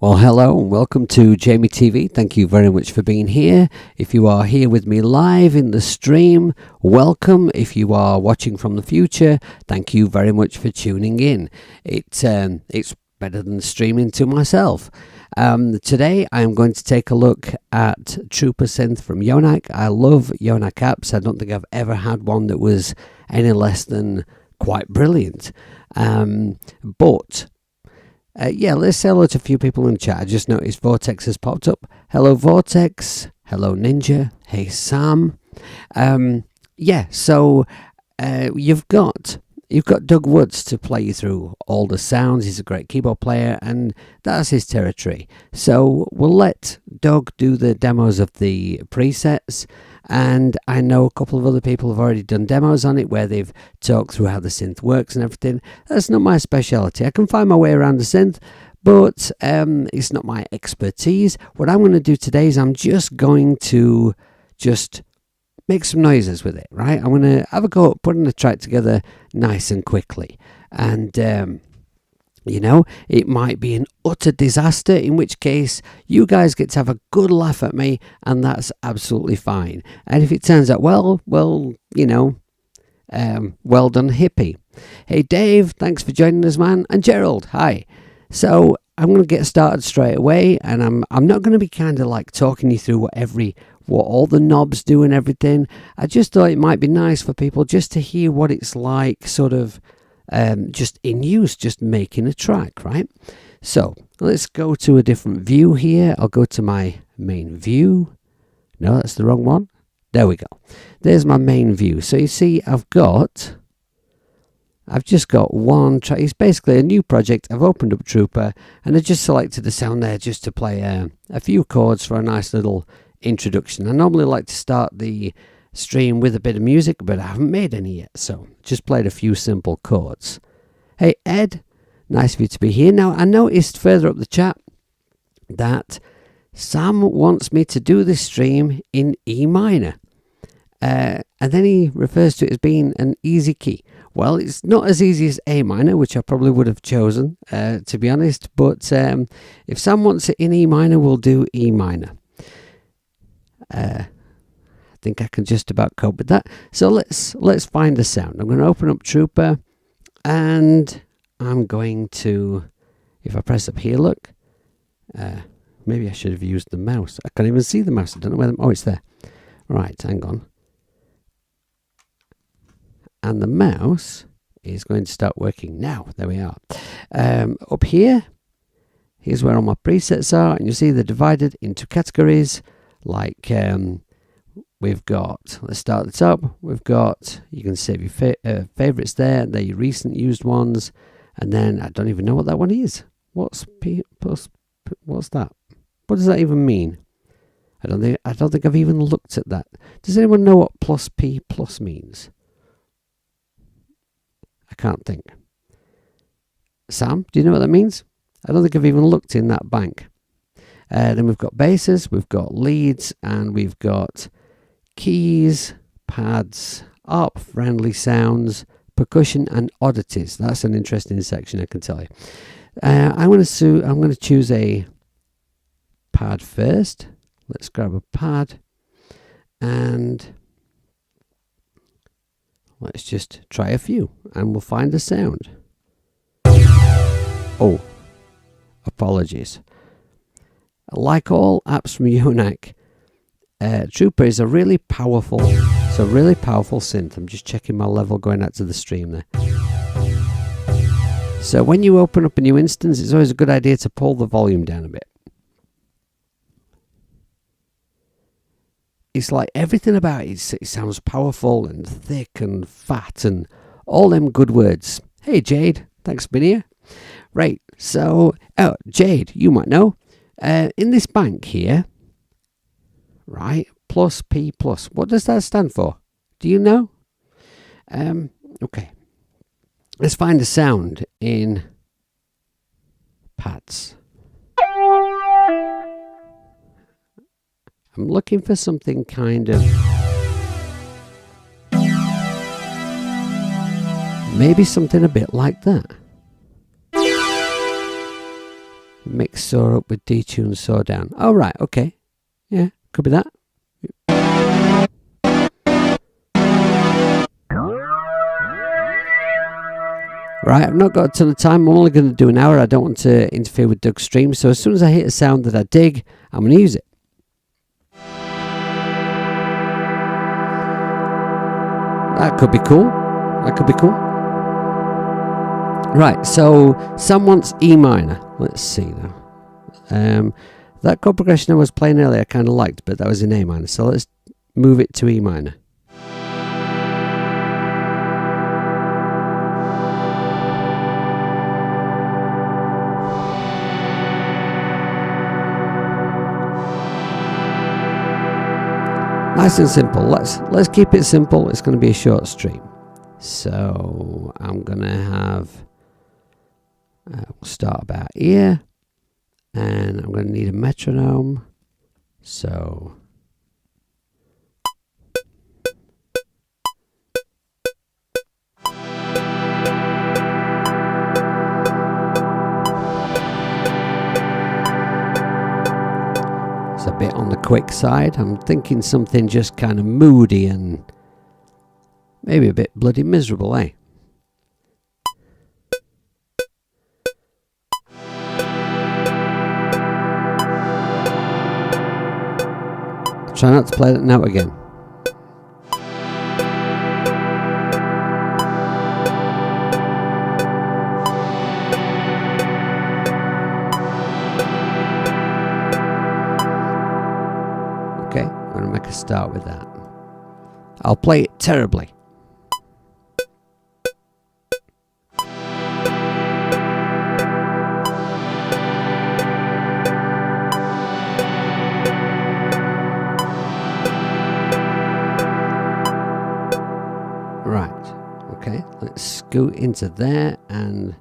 Well, hello and welcome to Jamie TV. Thank you very much for being here. If you are here with me live in the stream, welcome. If you are watching from the future, thank you very much for tuning in. It's better than streaming to myself. Today I'm going to take a look at Trooper Synth from Yonac. I love Yonac apps. I don't think I've ever had one that was any less than quite brilliant. Let's say hello to a few people in the chat. I just noticed Vortex has popped up. Hello Vortex. Hello Ninja. Hey Sam. You've got Doug Woods to play you through all the sounds. He's a great keyboard player and that's his territory. So we'll let Doug do the demos of the presets. And I know a couple of other people have already done demos on it where they've talked through how the synth works and everything. That's not my speciality. I can find my way around the synth, but it's not my expertise. What I'm going to do today is I'm just going to make some noises with it, right? I'm going to have a go at putting the track together nice and quickly. And it might be an utter disaster, in which case you guys get to have a good laugh at me, and that's absolutely fine. And if it turns out well done, hippie. Hey Dave, thanks for joining us, man. And Gerald, hi. So I'm going to get started straight away, and I'm not going to be kind of like talking you through what all the knobs do and everything. I just thought it might be nice for people just to hear what it's like, sort of just in use, just making a track, right? So let's go to a different view here. I'll go to my main view. No, that's the wrong one. There we go. There's my main view. So you see I've just got one track. It's basically a new project. I've opened up Trooper and I just selected the sound there just to play a few chords for a nice little introduction. I normally like to start the stream with a bit of music, but I haven't made any yet, so just played a few simple chords. Hey Ed, nice of you to be here. Now I noticed further up the chat that Sam wants me to do this stream in E minor, and then he refers to it as being an easy key. Well, it's not as easy as A minor, which I probably would have chosen, to be honest, but if Sam wants it in E minor, we'll do E minor. I think I can just about cope with that. So let's find the sound. I'm going to open up Trooper and I'm going to, if I press up here, look, maybe I should have used the mouse. I can't even see the mouse. I don't know where it's there. Right, hang on. And the mouse is going to start working now. There we are. Up here, here's where all my presets are, and you see they're divided into categories like we've got, let's start at the top, we've got, you can save your favorites there, they're your recent used ones, and then I don't even know what that one is. What's P plus, what's that? What does that even mean? I don't think I've even looked at that. Does anyone know what plus P plus means? I can't think. Sam, do you know what that means? I don't think I've even looked in that bank. Then we've got basses, we've got leads, and we've got keys, pads, ARP-friendly sounds, percussion, and oddities. That's an interesting section, I can tell you. I'm going to choose a pad first. Let's grab a pad, and let's just try a few, and we'll find the sound. Oh, apologies. Like all apps from Yonac, Trooper is a really powerful synth. I'm just checking my level going out to the stream there. So when you open up a new instance, it's always a good idea to pull the volume down a bit. It's like everything about it sounds powerful and thick and fat and all them good words. Hey Jade, thanks for being here. Right, so, Jade, you might know. In this bank here, right, plus P plus, what does that stand for? Do you know? Okay. Let's find a sound in pads. I'm looking for something kind of, maybe something a bit like that. Mix saw up with detune saw down. Oh, right, okay. Yeah, could be that. Right, I've not got a ton of time. I'm only going to do an hour. I don't want to interfere with Doug's stream. So as soon as I hit a sound that I dig, I'm going to use it. That could be cool. That could be cool. Right, so Sam wants E minor. Let's see now. That chord progression I was playing earlier I kind of liked, but that was in A minor. So let's move it to E minor. Nice and simple. Let's keep it simple. It's going to be a short stream. So I'm going to have... we'll start about here. And I'm going to need a metronome. So... a bit on the quick side. I'm thinking something just kind of moody and maybe a bit bloody miserable, eh? Try not to play that note again. Start with that. I'll play it terribly. Right, okay, let's scoot into there and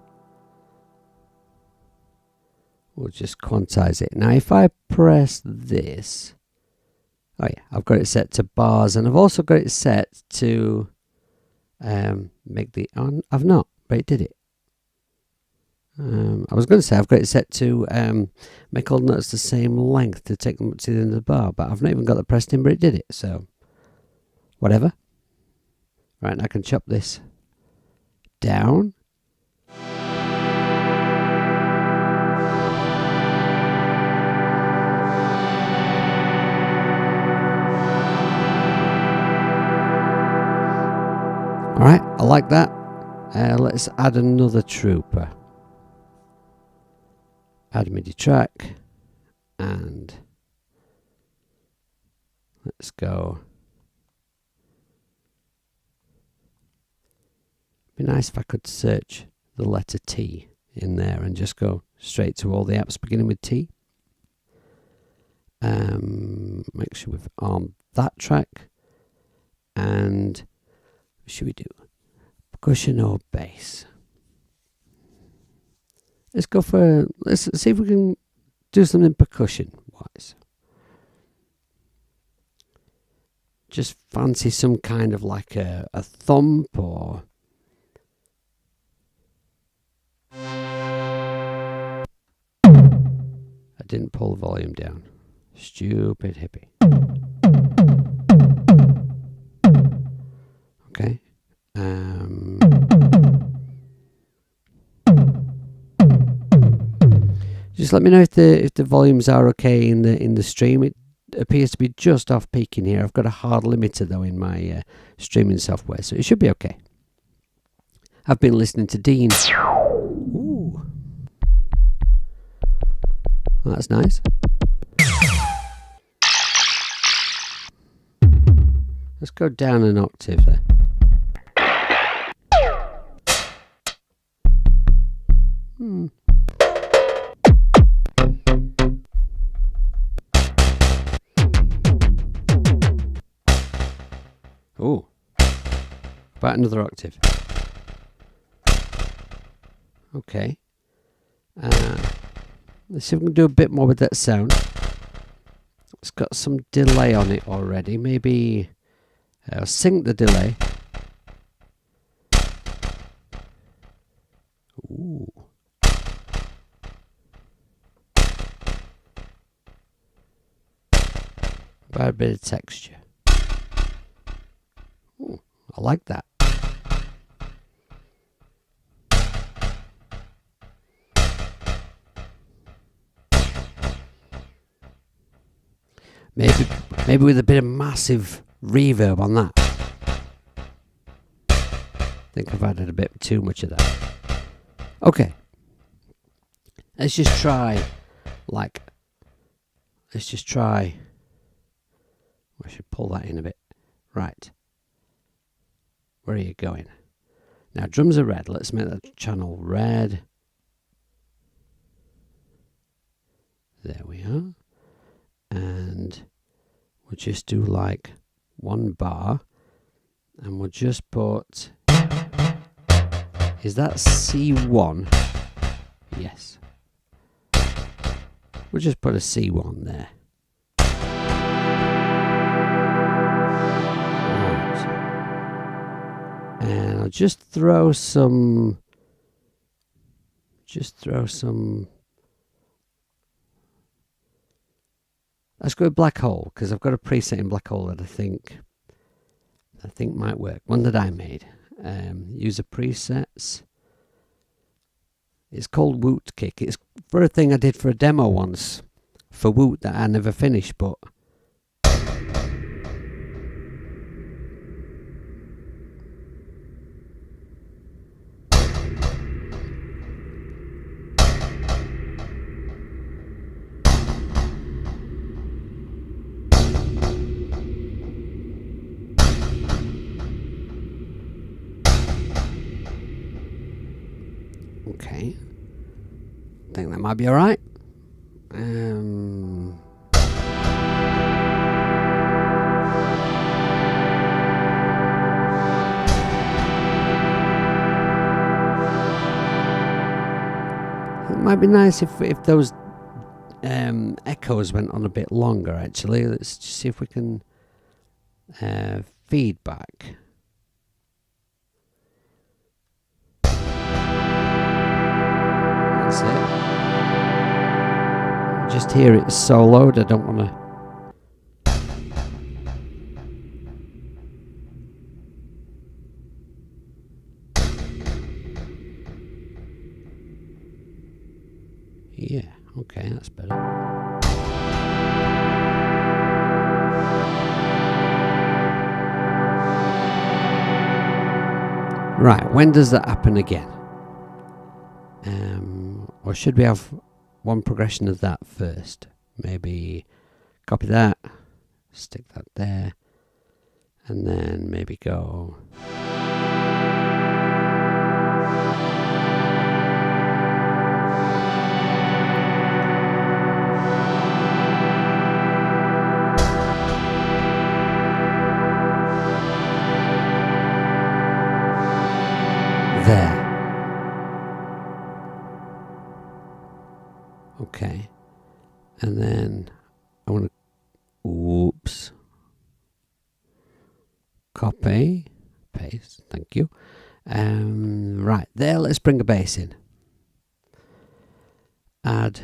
we'll just quantize it. Now if I press this, oh yeah, I've got it set to bars, and I've also got it set to make the on. I've not, but it did it. I was going to say I've got it set to make all the notes the same length to take them to the end of the bar, but I've not even got that pressed in, but it did it, so whatever. Right, I can chop this down. Alright, I like that. Let's add another trooper. Add MIDI track. And let's go. It'd be nice if I could search the letter T in there and just go straight to all the apps beginning with T. Make sure we've armed that track. And what should we do? Percussion or bass? Let's go for, let's see if we can do something percussion wise. Just fancy some kind of like a thump or... I didn't pull the volume down. Stupid hippie. Okay. Just let me know if the volumes are okay in the stream. It appears to be just off peaking here. I've got a hard limiter though in my streaming software, so it should be okay. I've been listening to Dean. Ooh. Well, that's nice. Let's go down an octave there. Oh, about another octave. Okay. Let's see if we can do a bit more with that sound. It's got some delay on it already. Maybe I'll sync the delay. Ooh. a bit of texture. Ooh, I like that. Maybe with a bit of massive reverb on that. I think I've added a bit too much of that. Okay. Let's just try, I should pull that in a bit. Right. Where are you going? Now, drums are red. Let's make that channel red. There we are. And we'll just do like one bar. And we'll just put... Is that C1? Yes. We'll just put a C1 there. Right. And I'll just throw some... Let's go with Black Hole, because I've got a preset in Black Hole that I think might work. One that I made. User presets. It's called Woot Kick. It's for a thing I did for a demo once for Woot that I never finished, but okay. I think that might be alright. It might be nice if those echoes went on a bit longer, actually. Let's just see if we can feedback. That's it. Just hear it soloed. I don't want to. Yeah, okay, that's better. Right, when does that happen again? Or should we have one progression of that first? Maybe copy that, stick that there, and then maybe go... there. Okay. And then I want to... Oops. Copy. Paste. Thank you. Right. There, let's bring a bass in. Add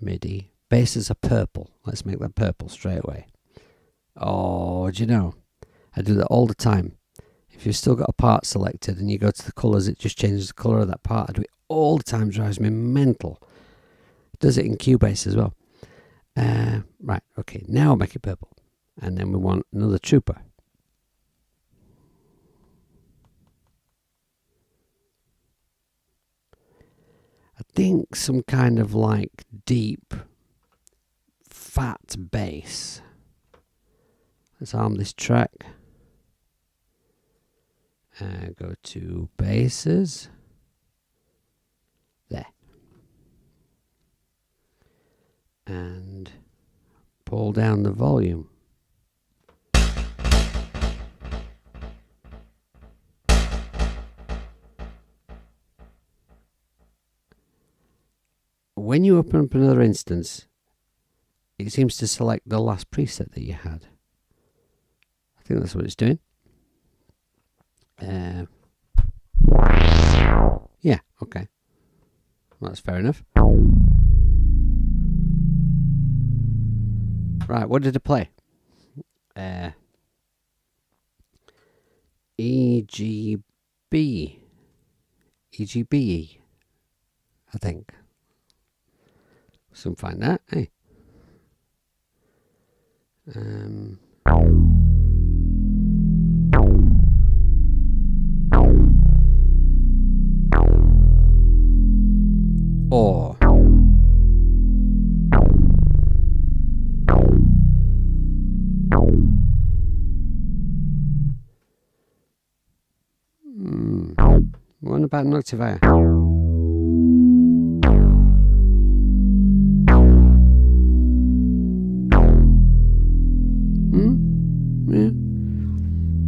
MIDI. Basses are purple. Let's make that purple straight away. Oh, do you know? I do that all the time. If you've still got a part selected and you go to the colours, it just changes the colour of that part. I do it all the time, drives me mental. It does it in Cubase as well. Right, okay, now I'll make it purple. And then we want another trooper. I think some kind of like deep, fat bass. Let's arm this track. Go to basses. There. And pull down the volume. When you open up another instance, it seems to select the last preset that you had. I think that's what it's doing. Yeah, okay. Well, that's fair enough. Right, what did I play? EGB. EGBE, I think. Soon find that, eh? Or what about an octave higher? Yeah.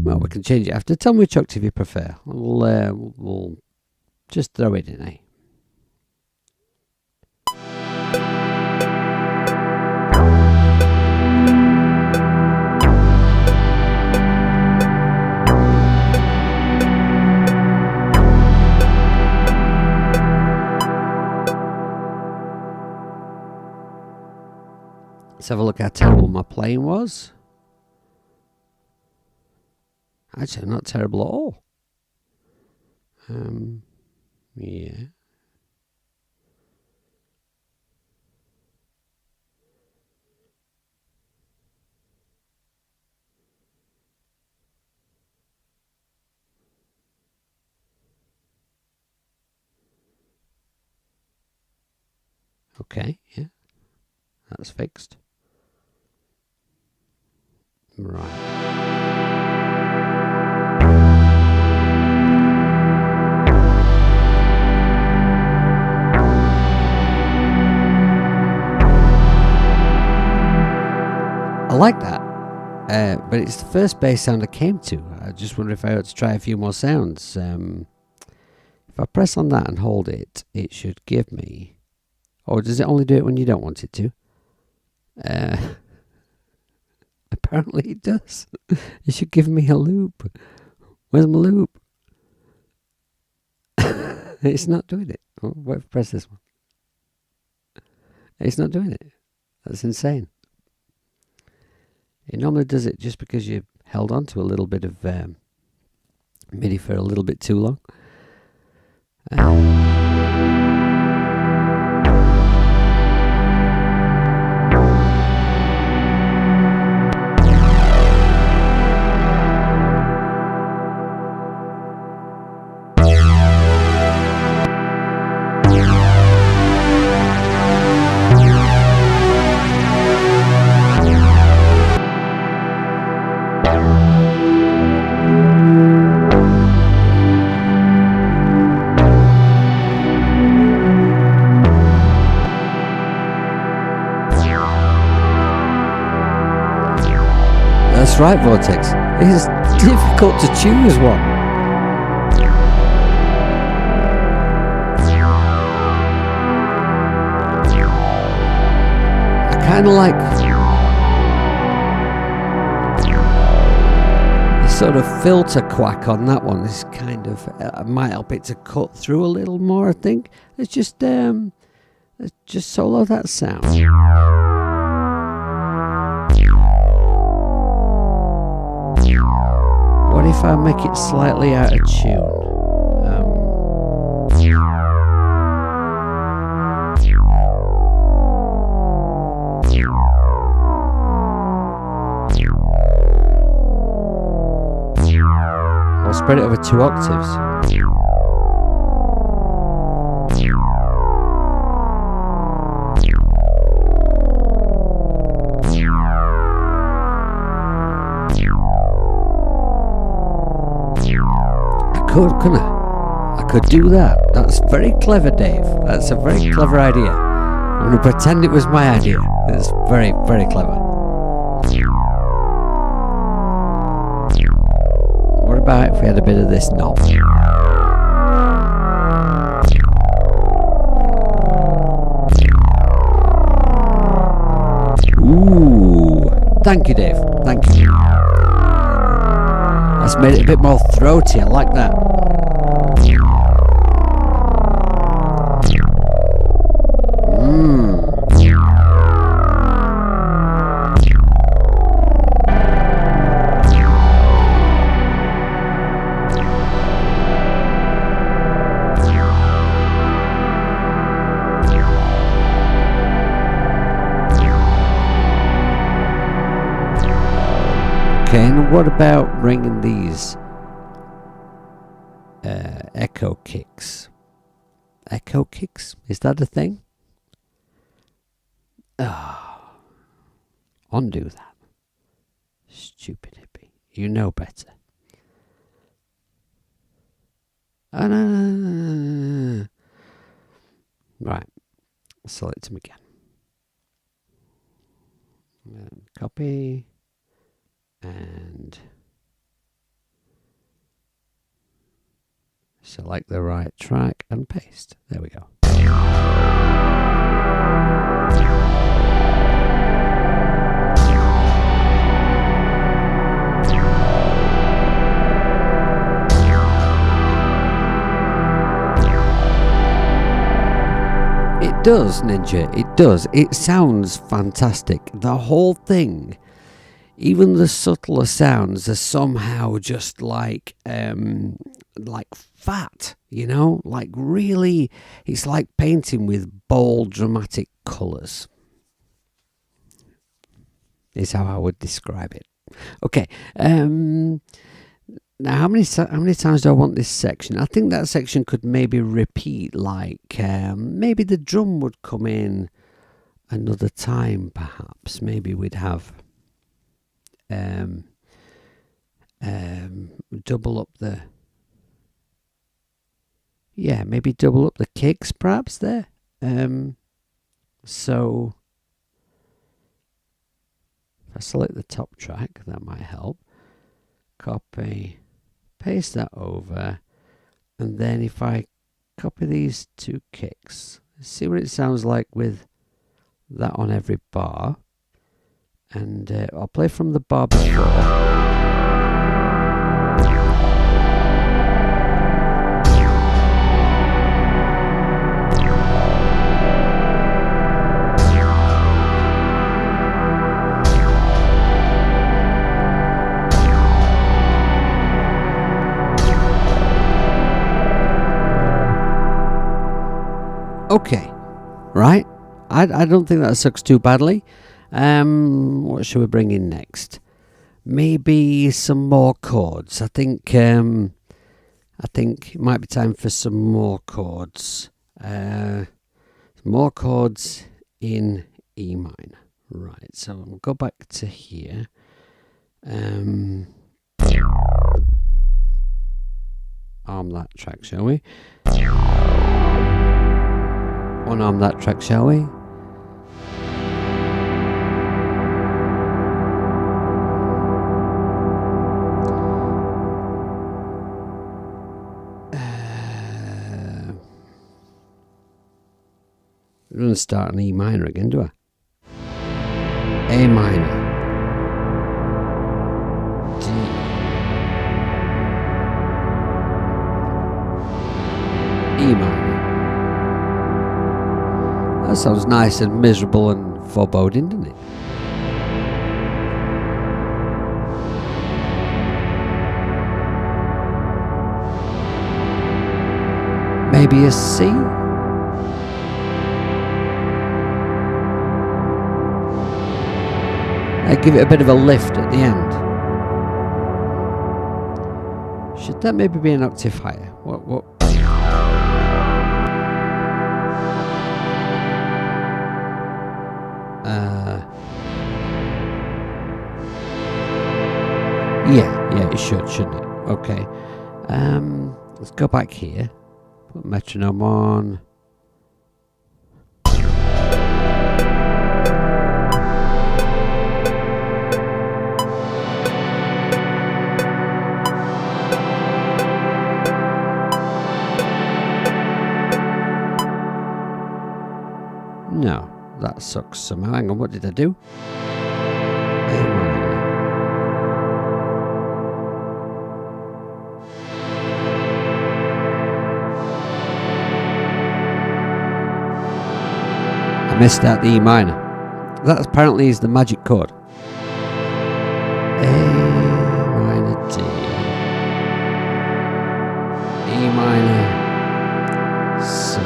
Well, we can change it after. Tell me which octave you prefer. We'll just throw it in, eh? Let's have a look how terrible my playing was. Actually, not terrible at all. Yeah. Okay, yeah. That's fixed. Right. I like that, but it's the first bass sound I came to. I just wonder if I ought to try a few more sounds. If I press on that and hold it, it should give me... Or does it only do it when you don't want it to? Apparently it does. It should give me a loop. Where's my loop? It's not doing it. Oh, what if I press this one? It's not doing it. That's insane. It normally does it just because you held on to a little bit of MIDI for a little bit too long. That's right, Vortex. It's difficult to choose one. I kind of like the sort of filter quack on that one. This kind of might help it to cut through a little more, I think. Let's just solo that sound. What if I make it slightly out of tune? I'll spread it over 2 octaves. Couldn't I? I could do that. That's very clever, Dave. That's a very clever idea. I'm going to pretend it was my idea. It's very, very clever. What about if we had a bit of this knob? Ooh. Thank you, Dave. Thank you. That's made it a bit more throaty. I like that. what about bringing these echo kicks? Echo kicks? Is that a thing? Oh, undo that. Stupid hippie. You know better. Oh, no. Right. Select them again. Copy. And select the right track and paste. There we go. It does, Ninja. It does. It sounds fantastic. The whole thing, even the subtler sounds, are somehow just like fat, you know? Like really, it's like painting with bold, dramatic colours. Is how I would describe it. Okay. Now, how many times do I want this section? I think that section could maybe repeat, like maybe the drum would come in another time, perhaps. Maybe we'd have double up the... Yeah, maybe double up the kicks, perhaps, there. So, if I select the top track, that might help. Copy... paste that over, and then if I copy these two kicks, see what it sounds like with that on every bar, and I'll play from the bar before. Okay, right. I don't think that sucks too badly. What should we bring in next? Maybe some more chords. I think it might be time for some more chords. More chords in E minor. Right. So we'll go back to here. Arm that track, shall we? Unarm that track, shall we? I'm going to start an E minor again, do I? A minor. D. E minor. That sounds nice and miserable and foreboding, doesn't it? Maybe a C? Give it a bit of a lift at the end. Should that maybe be an octave higher? What? Yeah, it should, shouldn't it? Okay. Let's go back here. Put metronome on. No, that sucks somehow. Hang on, what did I do? I missed out the E minor. That apparently is the magic chord. A minor D. E minor C.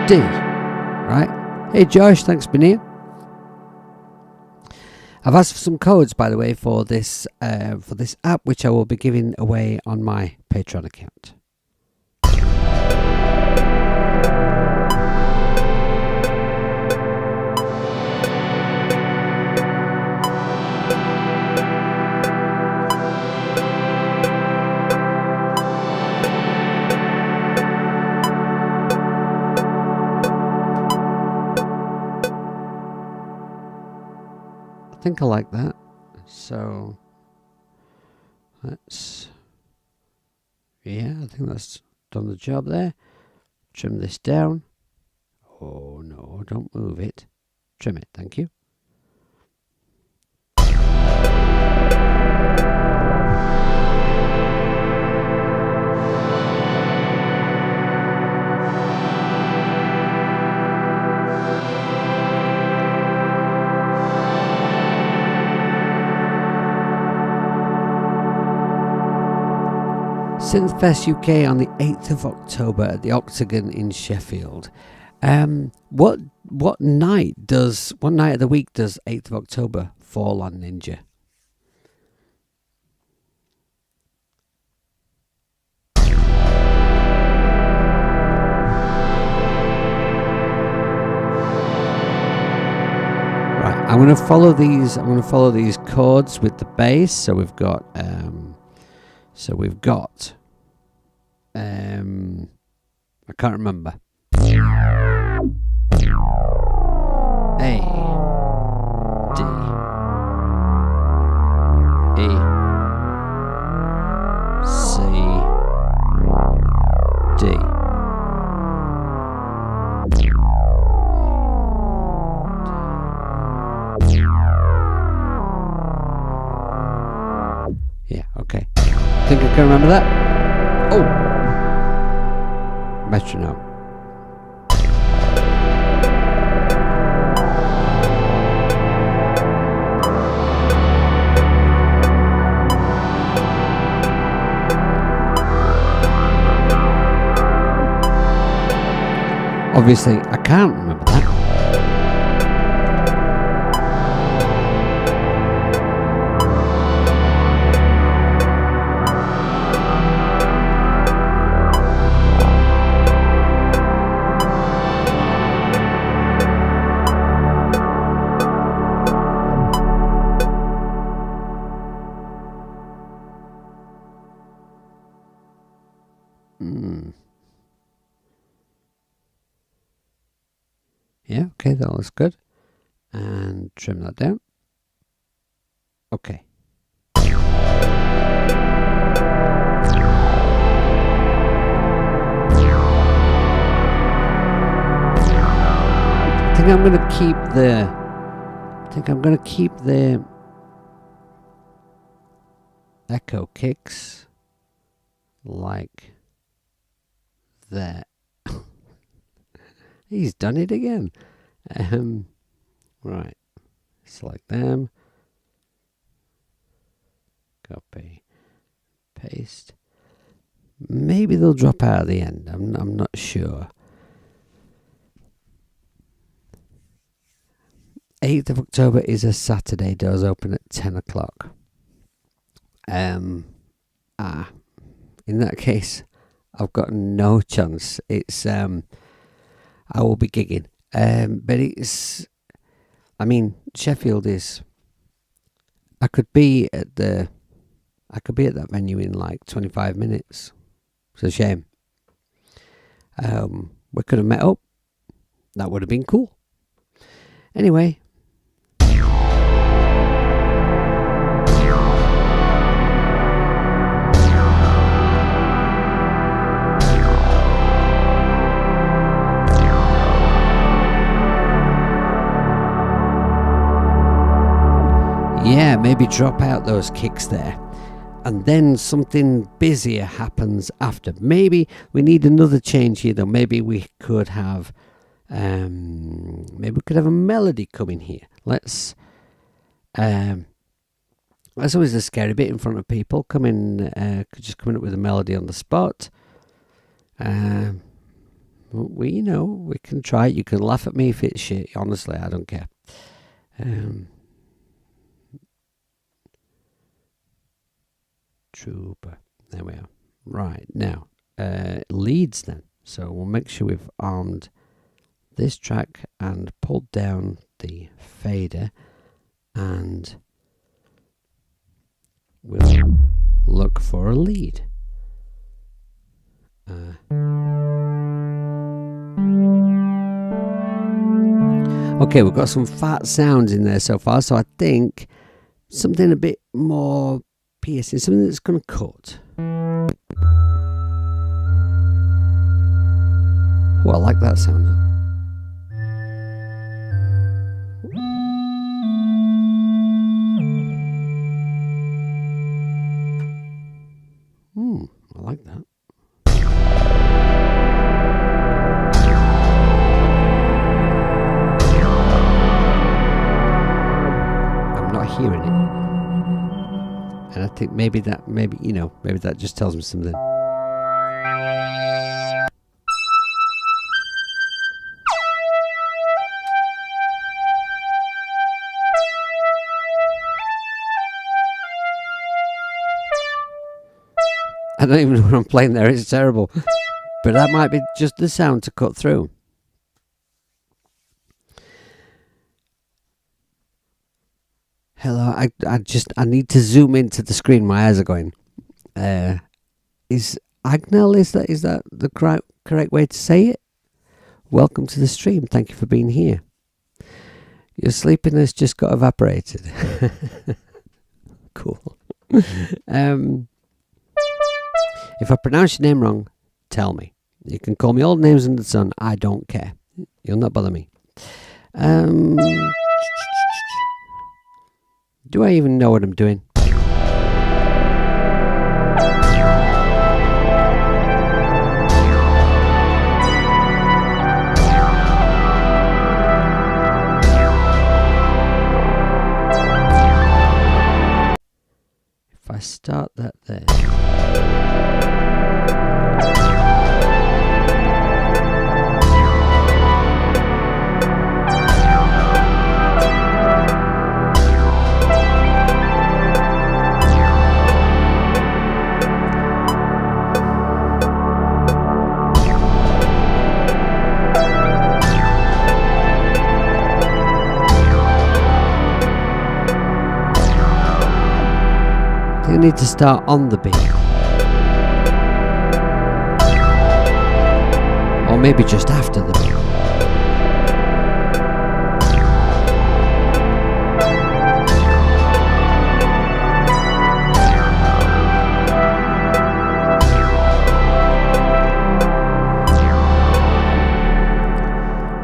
D. Right? Hey Josh, thanks for being here. I've asked for some codes, by the way, for this app, which I will be giving away on my Patreon account. I think I like that, so I think that's done the job there. Trim this down. Oh no, don't move it. Trim it, thank you. Synthfest UK on the 8th of October at the Octagon in Sheffield. What night of the week does 8th of October fall on, Ninja? Right, I'm going to follow these chords with the bass. So we've got I can't remember. A, D, E, C, D. Yeah, okay. Think I can remember that? Oh! Metronome. Obviously, I can't remember that. Yeah, okay, that looks good. And trim that down. Okay. I think I'm going to keep the echo kicks like that. He's done it again. Right. Select them. Copy. Paste. Maybe they'll drop out at the end. I'm not sure. 8th of October is a Saturday. Doors open at 10 o'clock. In that case, I've got no chance. It's I will be gigging. But Sheffield is. I could be at that venue in like 25 minutes. It's a shame. We could have met up. That would have been cool. Anyway. Yeah, maybe drop out those kicks there. And then something busier happens after. Maybe we need another change here though. Maybe we could have a melody coming here. That's always a scary bit in front of people. Coming up with a melody on the spot. We can try it. You can laugh at me if it's shit. Honestly, I don't care. Trooper. There we are. Right, now, leads then. So we'll make sure we've armed this track and pulled down the fader, and we'll look for a lead. Okay, we've got some fat sounds in there so far, so I think something a bit more piercing, something that's going to cut. Oh, I like that sound now. I like that. I'm not hearing it. And I think maybe that just tells me something. I don't even know what I'm playing there, it's terrible. But that might be just the sound to cut through. Hello, I need to zoom into the screen, my eyes are going. Is Agnel, is that the correct way to say it? Welcome to the stream, thank you for being here. Your sleepiness just got evaporated. Cool. If I pronounce your name wrong, tell me. You can call me all the names under the sun. I don't care. You'll not bother me. Do I even know what I'm doing? If I start that there. I need to start on the beat, or maybe just after the beat.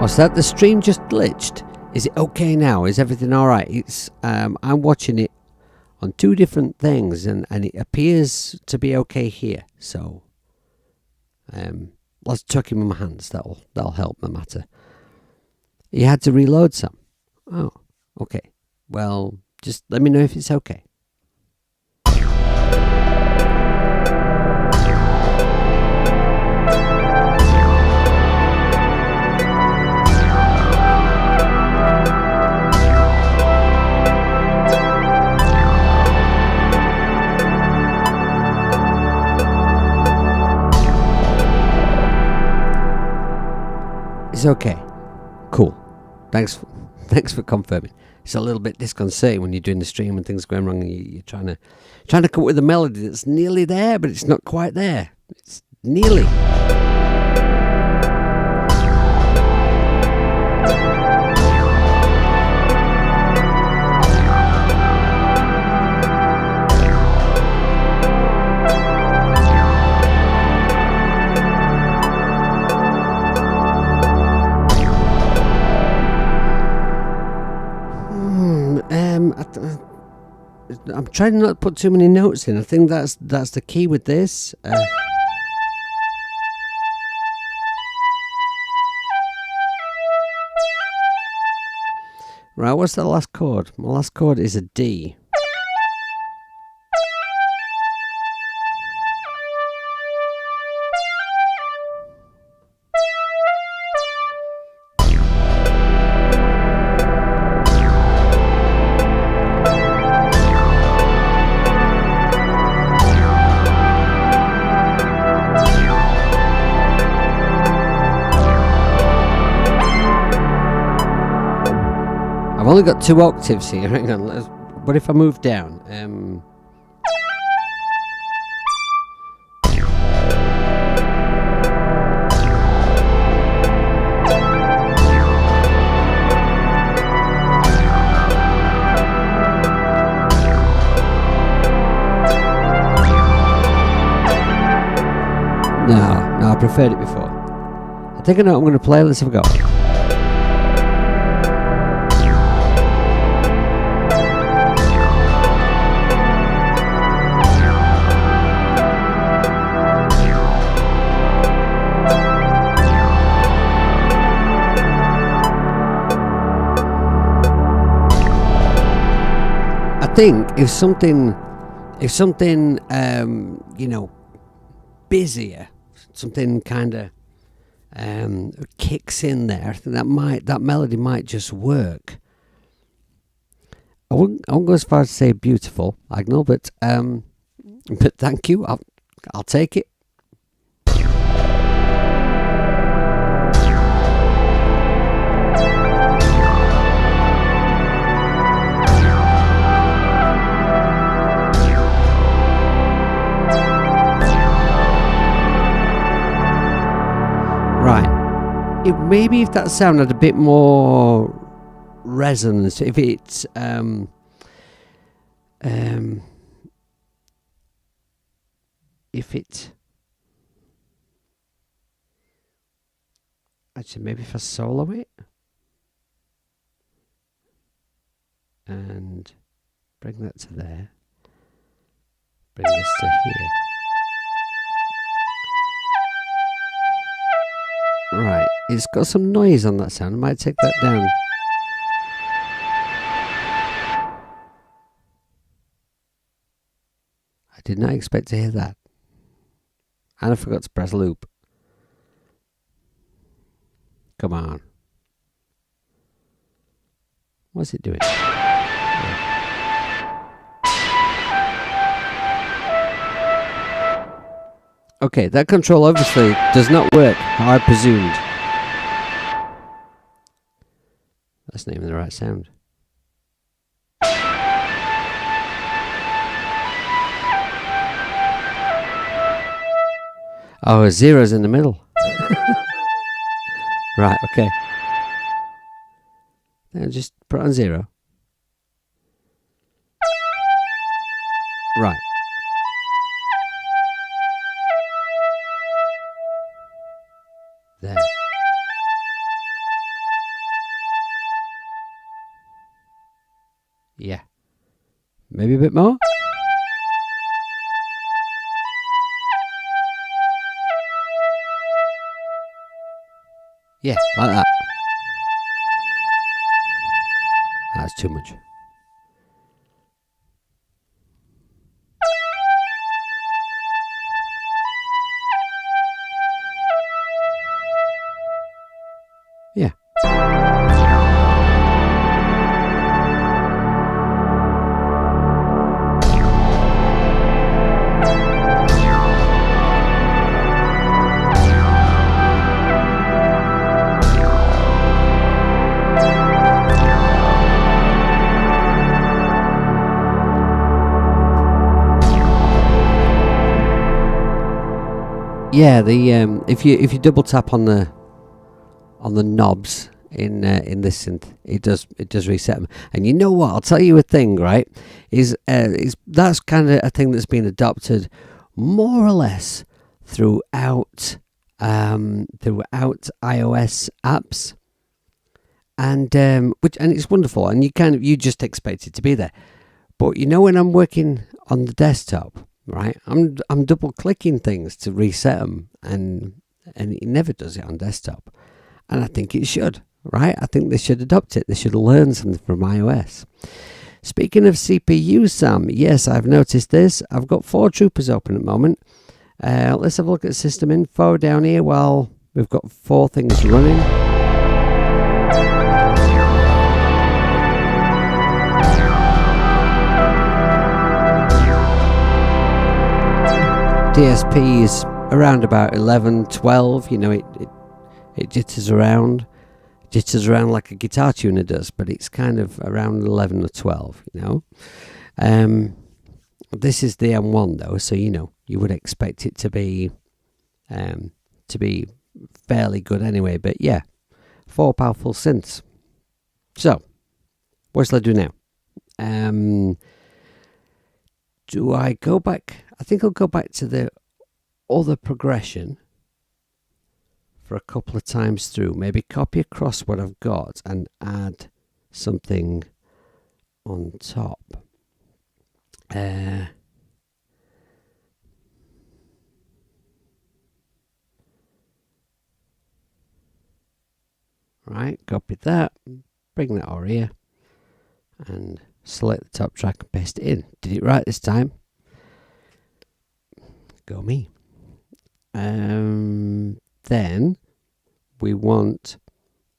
What's that? The stream just glitched. Is it okay now? Is everything all right? It's I'm watching it on two different things, and it appears to be okay here. So let's chuck him in my hands. That'll help the matter. He had to reload some. Oh, okay. Well, just let me know if it's okay. It's okay. Cool. Thanks for confirming. It's a little bit disconcerting when you're doing the stream and things are going wrong and you're trying to come up with a melody that's nearly there, but it's not quite there. It's nearly. I'm trying not to put too many notes in. I think that's the key with this. Right, what's the last chord? My last chord is a D. only got 2 octaves here. Hang on. What if I move down? No, I preferred it before. I think I know what I'm going to play. Let's have a go. I think if something, busier, something kind of kicks in there, I think that melody might just work. I won't go as far as to say beautiful, Agnell, but thank you. I'll take it. Maybe if that sound had a bit more resonance, if it's actually, maybe if I solo it and bring that to there, bring this to here. Right, it's got some noise on that sound. I might take that down. I did not expect to hear that. And I forgot to press loop. Come on. What's it doing? Okay, that control obviously does not work how I presumed. That's not even the right sound. Oh, 0's in the middle. Right, okay. Then just put it on 0. Right. There. Yeah. Maybe a bit more. Yeah, like that. That's too much. Yeah. Yeah, the if you double tap on the knobs in this synth, it does reset them. And you know what? I'll tell you a thing, right? Is that's kind of a thing that's been adopted more or less throughout iOS apps, and it's wonderful. And you just expect it to be there. But you know, when I'm working on the desktop, right, I'm double clicking things to reset them, and it never does it on desktop. And I think it should, right? I think they should adopt it. They should learn something from iOS. Speaking of CPU, Sam, yes, I've noticed this. I've got 4 troopers open at the moment. Let's have a look at system info down here while we've got 4 things running. DSP is around about 11, 12. You know, it jitters around. jitters around like a guitar tuner does, but it's kind of around 11 or 12, you know. This is the M1 though, so you know you would expect it to be fairly good anyway. But yeah, 4 powerful synths. So what shall I do now? Do I go back? I think I'll go back to the other progression for a couple of times through. Maybe copy across what I've got and add something on top. Right, copy that, bring that over here, and select the top track and paste it in. Did it right this time. Go me. Then we want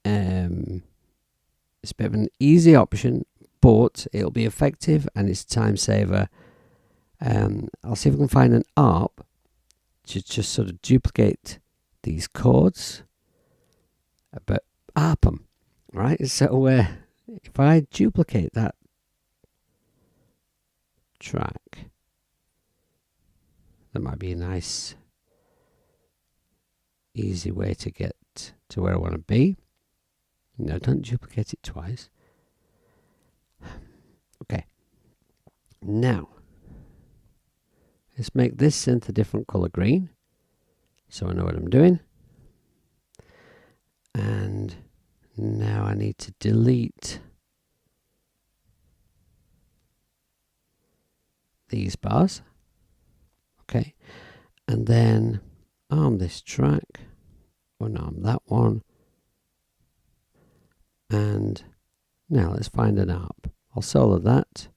it's a bit of an easy option, but it'll be effective and it's a time saver. I'll see if I can find an ARP to just sort of duplicate these chords, but ARP them, right? So if I duplicate that track, that might be a nice easy way to get to where I want to be. No, don't duplicate it twice. Okay, now let's make this synth a different color green so I know what I'm doing. And now I need to delete these bars. Okay, and then arm this track, unarm that one, and now let's find an ARP. I'll solo that.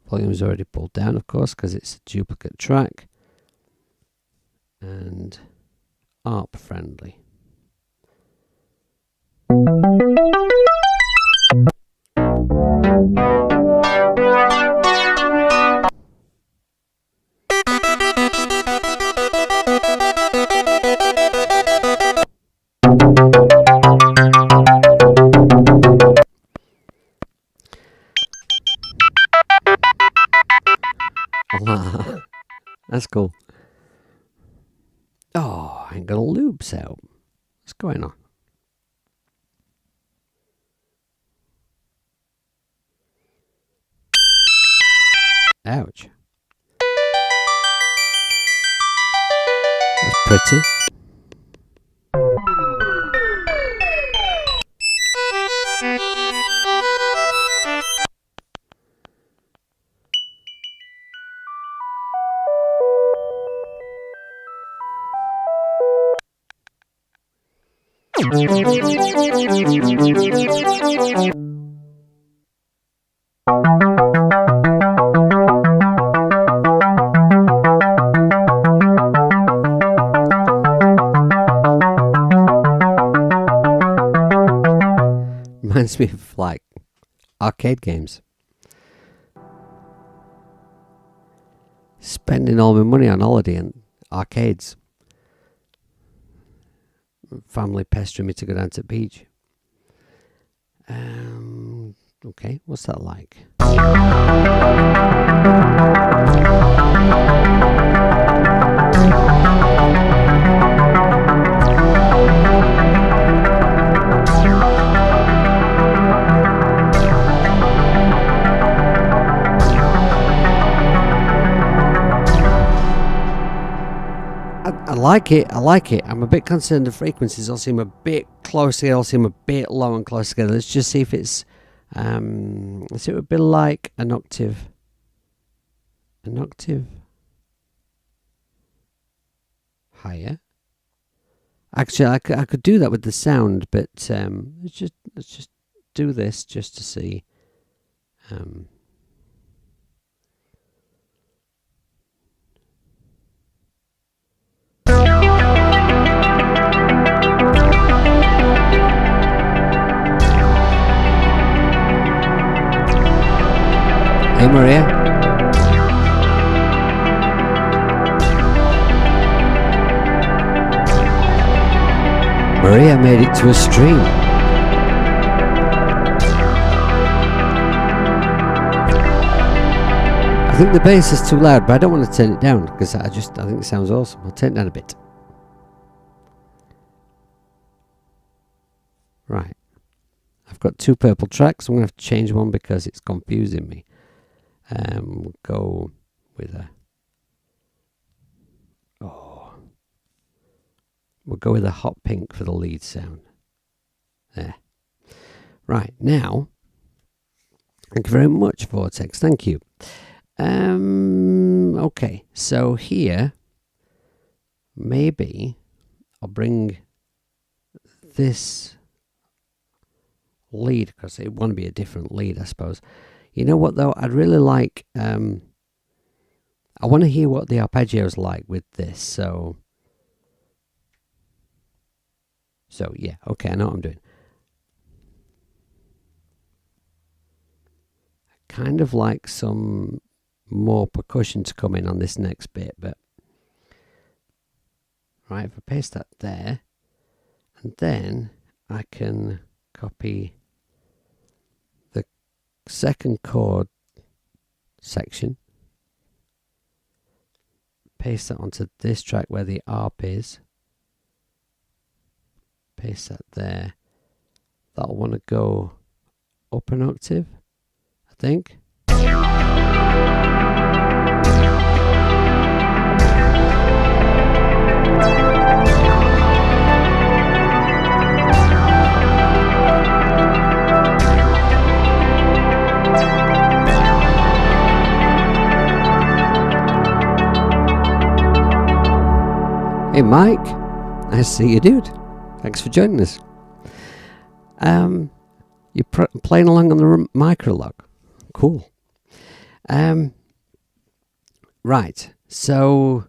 Volume's already pulled down, of course, because it's a duplicate track, and ARP friendly. That's cool. Oh, I ain't got a loops out. What's going on? Ouch. That's pretty. Reminds me of like arcade games. Spending all my money on holiday and arcades. Family pestering me to go down to the beach. Okay, what's that like? I like it. I'm a bit concerned the frequencies all seem a bit close together, all seem a bit low and close together. Let's just see if it's let's see, it would be like an octave higher. Actually, I could do that with the sound, but let's just do this just to see. Hey Maria. Maria. Maybe I made it to a stream. I think the bass is too loud, but I don't want to turn it down because I think it sounds awesome. I'll turn it down a bit. Right. I've got 2 purple tracks. I'm going to have to change one because it's confusing me. We'll go with a... We'll go with a hot pink for the lead sound. There. Right, now... Thank you very much, Vortex. Thank you. Okay, so here... Maybe I'll bring this lead, because it want to be a different lead, I suppose. You know what, though? I'd really like... I want to hear what the arpeggio's like with this, so yeah, okay, I know what I'm doing. I kind of like some more percussion to come in on this next bit, but right, if I paste that there, and then I can copy the second chord section, paste that onto this track where the arp is, paste that there. That'll want to go up an octave, I think. Hey Mike, nice to see you, dude. Thanks for joining us. You're playing along on the microlog. Cool. Right, so...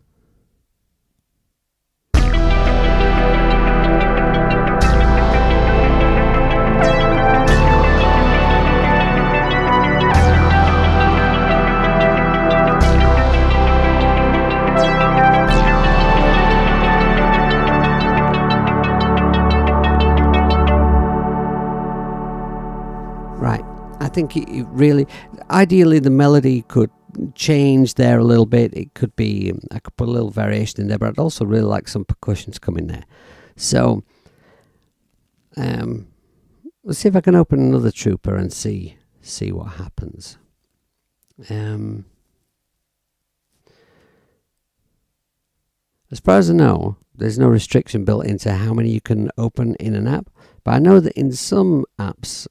I think it really, ideally the melody could change there a little bit. It could be, I could put a little variation in there, but I'd also really like some percussion to come in there. So, let's see if I can open another trooper and see what happens. As far as I know, there's no restriction built into how many you can open in an app, but I know that in some apps,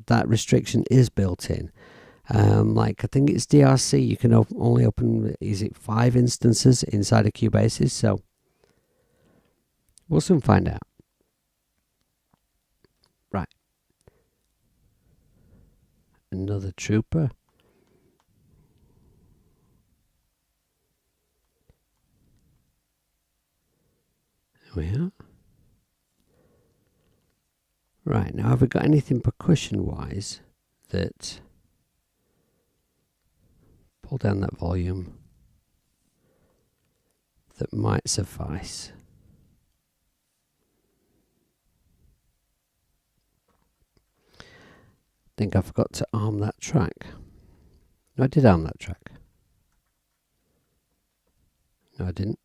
that restriction is built in. Like I think it's DRC, you can only open, is it 5 instances inside of Cubase's? So we'll soon find out. Right. Another trooper. There we are. Right, now have we got anything percussion-wise that... Pull down that volume. That might suffice. I think I forgot to arm that track. No, I did arm that track. No, I didn't.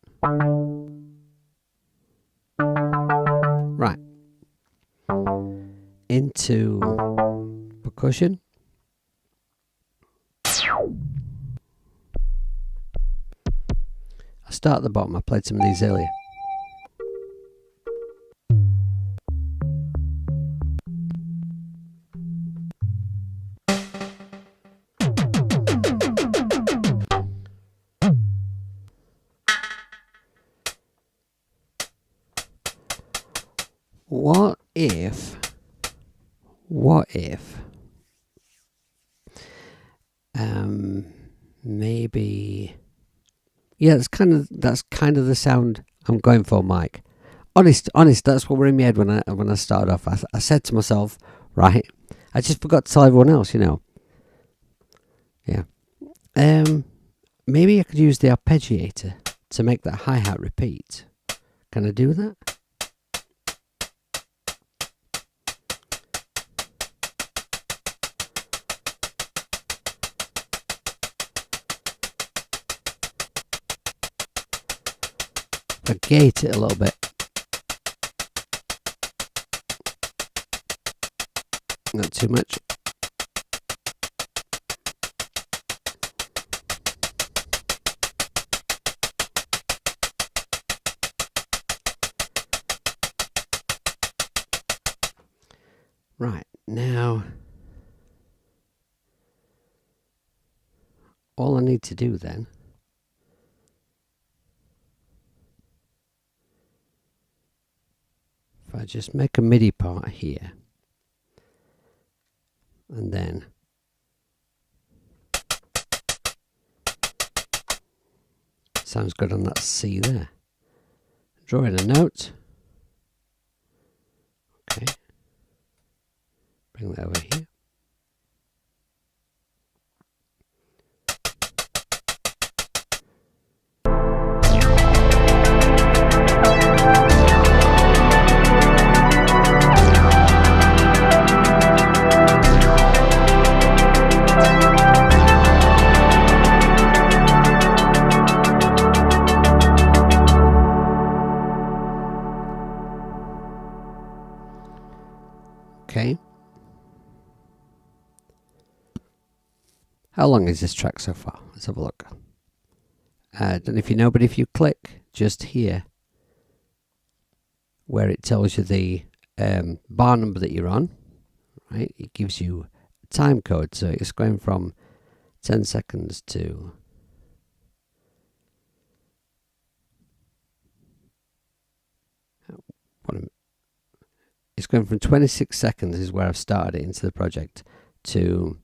Right. Into percussion. I'll start at the bottom. I played some of these earlier. What if maybe, yeah, that's kind of the sound I'm going for, Mike. Honest, that's what were in my head when I started off. I said to myself, right, I just forgot to tell everyone else, you know. Yeah. Maybe I could use the arpeggiator to make that hi-hat repeat. Can I do that? I gate it a little bit. Not too much. Right, now all I need to do then if I just make a MIDI part here and then sounds good on that C there. Draw in a note. Okay. Bring that over here. Okay. How long is this track so far? Let's have a look. I don't know if you know, but if you click just here where it tells you the bar number that you're on, right, it gives you a time code. So it's going from 10 seconds to it's going from 26 seconds is where I've started it into the project to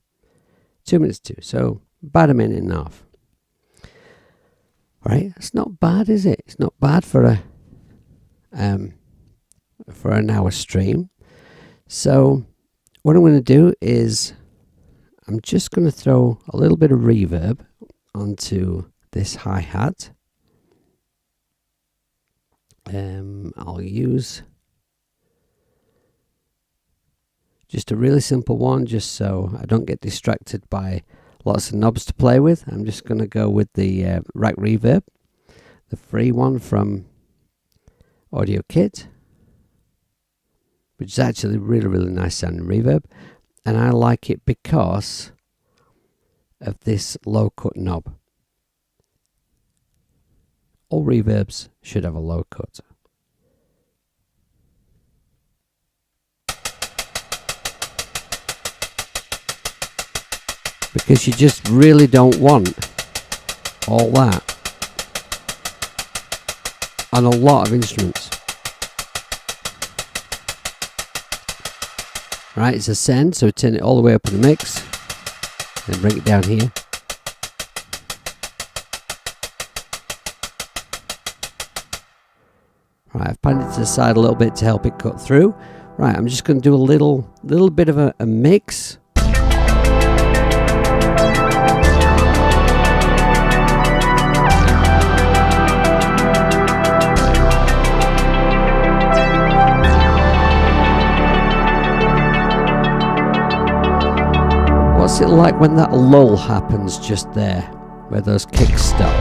2 minutes 2, so about a minute and a half. Right, it's not bad, is it? It's not bad for an hour stream. So what I'm going to do is I'm just going to throw a little bit of reverb onto this hi-hat. I'll use just a really simple one, just so I don't get distracted by lots of knobs to play with. I'm just going to go with the rack reverb, the free one from Audio Kit, which is actually really nice sounding reverb, and I like it because of this low cut knob. All reverbs should have a low cut. Because you just really don't want all that on a lot of instruments. Right, it's a send, so turn it all the way up in the mix and bring it down here. Right, I've panned it to the side a little bit to help it cut through. Right, I'm just going to do a little bit of a mix. What's it like when that lull happens just there, where those kicks stop?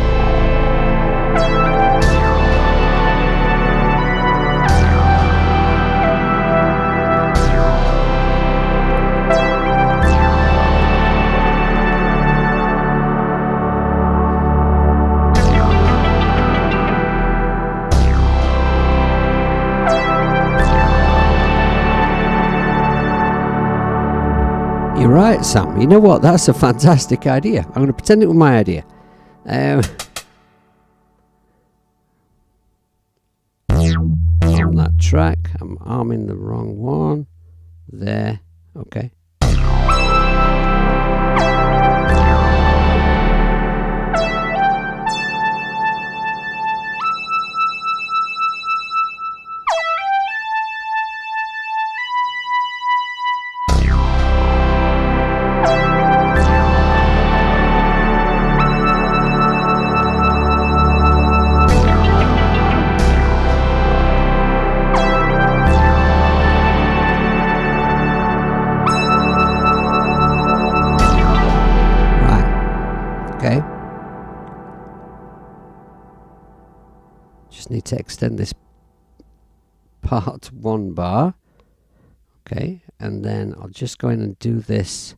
You're right, Sam. You know what? That's a fantastic idea. I'm going to pretend it was my idea. On that track, I'm arming the wrong one. There. Okay. Just need to extend this part 1 bar. Okay, and then I'll just go in and do this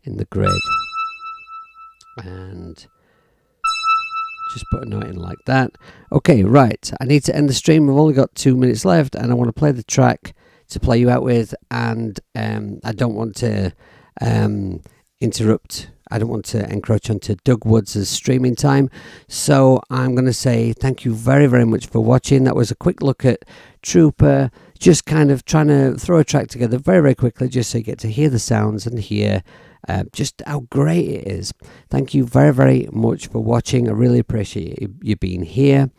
in the grid. And just put a note in like that. Okay, right. I need to end the stream. I've only got 2 minutes left, and I want to play the track to play you out with, and I don't want to interrupt. I don't want to encroach onto Doug Woods' streaming time. So I'm going to say thank you very, very much for watching. That was a quick look at Trooper, just kind of trying to throw a track together very, very quickly, just so you get to hear the sounds and hear just how great it is. Thank you very, very much for watching. I really appreciate you being here.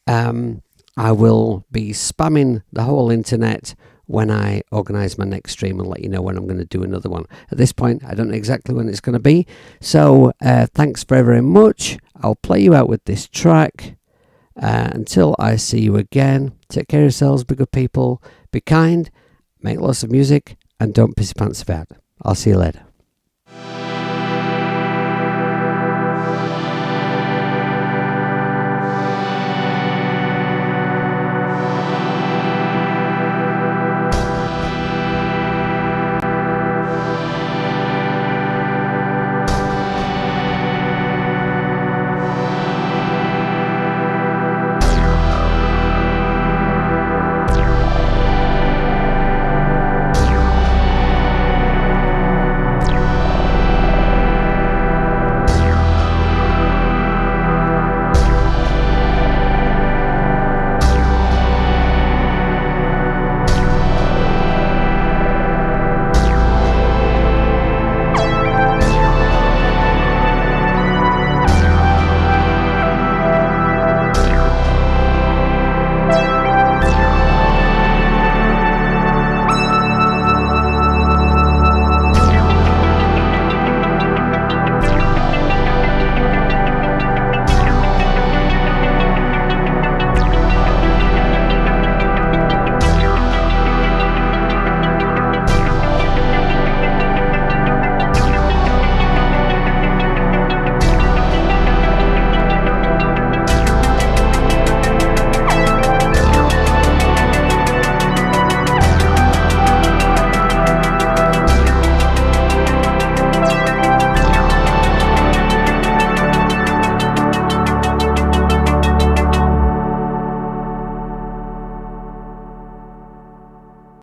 I will be spamming the whole internet when I organise my next stream and let you know when I'm going to do another one. At this point, I don't know exactly when it's going to be. So thanks very, very much. I'll play you out with this track. Until I see you again, take care of yourselves, be good people, be kind, make lots of music, and don't piss your pants about. I'll see you later.